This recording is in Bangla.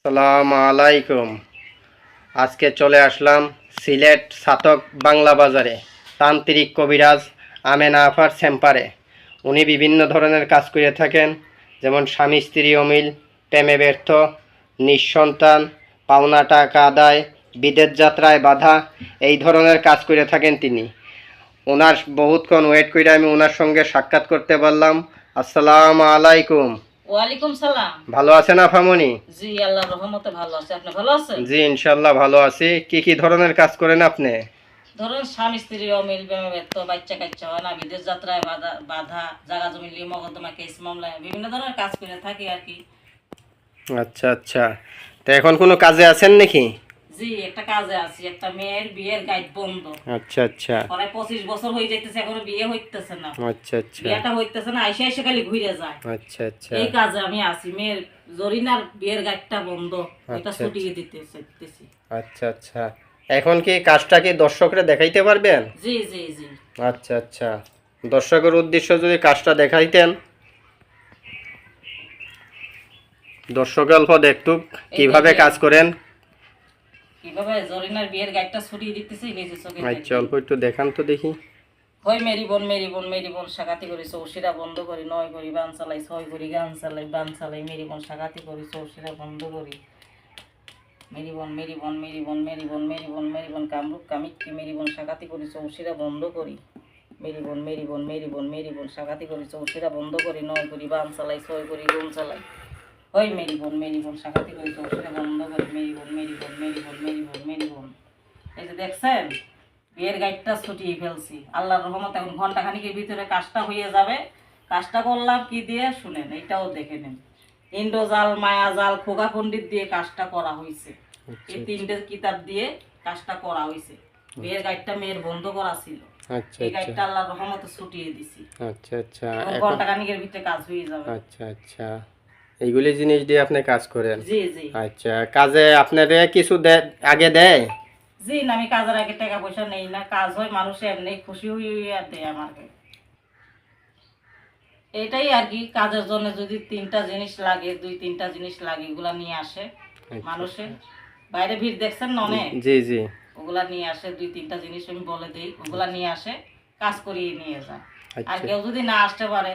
আসসালামু আলাইকুম। আজকে চলে আসলাম সিলেট সাতক বাংলা বাজারে তান্ত্রিক কবিরাজ আমেনা আফার চেম্বারে। উনি বিভিন্ন ধরনের কাজ করে থাকেন, যেমন স্বামী স্ত্রী অমিল, প্রেমে ব্যর্থ, নিঃসন্তান, পাওনা টাকা আদায়, বিদেশ যাত্রায় বাধা, এই ধরনের কাজ করে থাকেন তিনি। ওনার বহুতক্ষণ ওয়েট করে আমি ওনার সঙ্গে সাক্ষাৎ করতে পারলাম। আসসালামু আলাইকুম। ওয়ালাইকুম সালাম। ভালো আছেন আফামনি? জি, আল্লাহর রহমতে ভালো আছি। আপনি ভালো আছেন? জি, ইনশাল্লাহ ভালো আছি। কি কি ধরনের কাজ করেন আপনি? ধরুন স্বামী স্ত্রী অমিল, প্রেমে ব্যর্থ, বাচ্চা কাচ্চা হয় না, বিদেশ যাত্রায় বাধা, জায়গা জমি নিয়ে মকদ্দমা, কেস মামলা, বিভিন্ন ধরনের কাজ করে থাকি আর কি। আচ্ছা আচ্ছা, তো এখন কোনো কাজে আছেন নাকি? জি, একটা কাজে আছি। একটা মেয়ের বিয়ের গাইড বন্ধ। আচ্ছা আচ্ছা প্রায় 25 বছর হয়ে যাইতেছে, এখনো বিয়ে হইতেছে না। আচ্ছা আচ্ছা বিয়েটা হইতেছে না, আইসা আইসা খালি ঘুরে যায়। আচ্ছা আচ্ছা এই কাজে আমি আছি। মেয়ের জরিনার বিয়ের গাইডটা বন্ধ, এটা আচ্ছা ছুটিয়ে দিতেছি। আচ্ছা আচ্ছা, এখন কি কাজটা কি দর্শকরা দেখাইতে পারবেন? জি জি জি। আচ্ছা আচ্ছা, দর্শকের উদ্দেশ্য যদি কাজটা দেখাইতেন, দর্শক অল্প দেখতুক কিভাবে কাজ করেন। কিভাবে জরিনার বিয়ের গাইডটা ছুটিয়ে দিতেছি নিজে চোখে। আচ্ছা, অল্প একটু দেখান তো দেখি। হয় মেরি বোন সাকাতি করি, চৌশিরা বন্ধ করি, 9 করি বান চালাই, 6 করি গান চালাই, বান চালাই, মেরি বোন সাকাতি করি, চৌশিরা বন্ধ করি। মেরি বোন কামরূপ কামিকি, মেরি বোন সাকাতি করি, চৌশিরা বন্ধ করি। মেরি বোন সাকাতি করি, চৌশিরা বন্ধ করি, 9 করি বান চালাই, 6 করি গুম চালাই। হয় মেরি বোন সাকাতি করি, চৌশিরা বন্ধ করি। মেরি বোন। এই যে দেখছেন, বিয়ের গাইডটা ছুটিয়ে ফেলছি। আল্লাহর রহমতে এখন ঘন্টা খানিকের ভিতরে কাজটা হয়ে যাবে। কাজটা করলাম কি দিয়ে শুনেন, এইটাও দেখে নেন। ইন্দ্রজাল, মায়াজাল, খোগা পণ্ডিত দিয়ে কাজটা করা হয়েছে। এই 3টে কিতাব দিয়ে কাজটা করা হয়েছে। বিয়ের গাইডটা মেয়ের বন্ধ করা ছিল। আচ্ছা এই আচ্ছা গাইডটা আল্লাহর রহমতে ছুটিয়ে দিছি। আচ্ছা আচ্ছা, ঘন্টা খানিকের ভিতরে কাজ হয়ে যাবে। আচ্ছা আচ্ছা, এইগুলি জিনিস দিয়ে আপনি কাজ করেন? জি জি। আচ্ছা, কাজে আপনারে কিছু আগে দেয়? জি না, আমি কাজের আগে টাকা পয়সা নেই না। কাজ হয় মানুষ এমনি খুশি হয়ে দেয় আমাকে। এটাই আর কি, কাজের জন্য যদি 3টা জিনিস লাগে, 2-3টা জিনিস লাগে, এগুলা নিয়ে আসে মানুষের। বাইরে ভিড় দেখছেন না অনেক? জি জি। ওগুলা নিয়ে আসে, 2-3টা জিনিস আমি বলে দিই, ওগুলা নিয়ে আসে, কাজ করিয়ে নিয়ে যায়। আর কেউ যদি না আসতে পারে,